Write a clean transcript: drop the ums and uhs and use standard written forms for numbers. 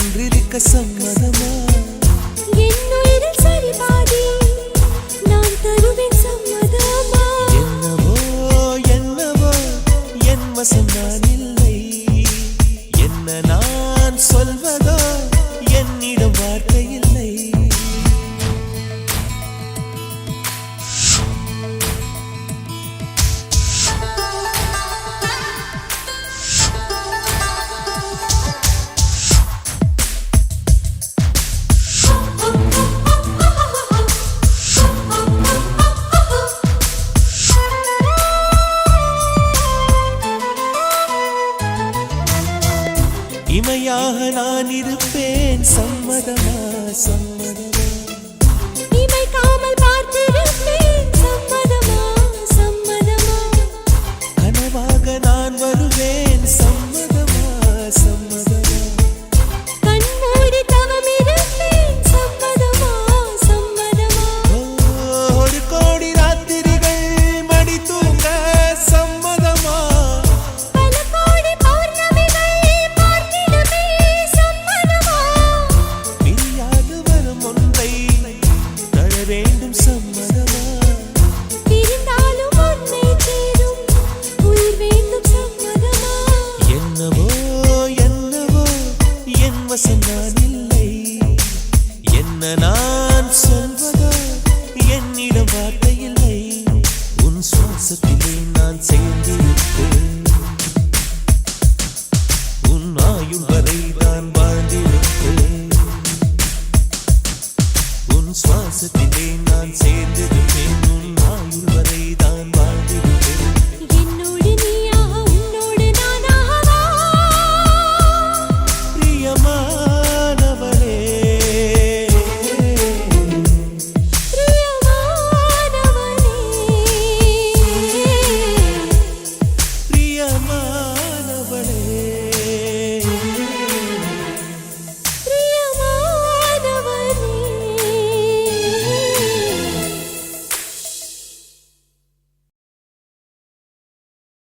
ஒன்றிருக்க சம்மதமா? என்னுயிரில் சரி பாதி நான் தருவேன் சம்மதமா? என்னவோ என்னவோ என் வசம் நான் இல்லை. என்ன நான் சொல்வதோ என்னிடம் வார்த்தை இல்லை. இமையாக நான் இருப்பேன் சம்மதமா? சம்மதமா? இமைக்காமல் பார்த்திருப்பேன் சம்மதமா? சம்மதமா? கனவாக நான் வருவேன் சம்மதமா? சம்மதமா? கண்மூடி தவம் இருப்பேன் சம்மதமா? சம்மதமா? ஒரு கோடி ராத்திரிகள் மடி தூங்க சம்மதமா? பல கோடி பௌர்ணமிகள் பார்த்திடுமே சம்மதமா? பிரியாது வரும் ஒன்றை தர வேண்டும் சம்மதமா? பிரிந்தாலும் உன்னை சேரும் உயிர் வேண்டும் சம்மதமா? என்னவோ என்னவோ என் வசம் நான் இல்லை. என்ன நான் சொல்வதோ என்னிடம் வார்த்தை இல்லை. உன் சுவாசத்திலே நான் சேர்ந்து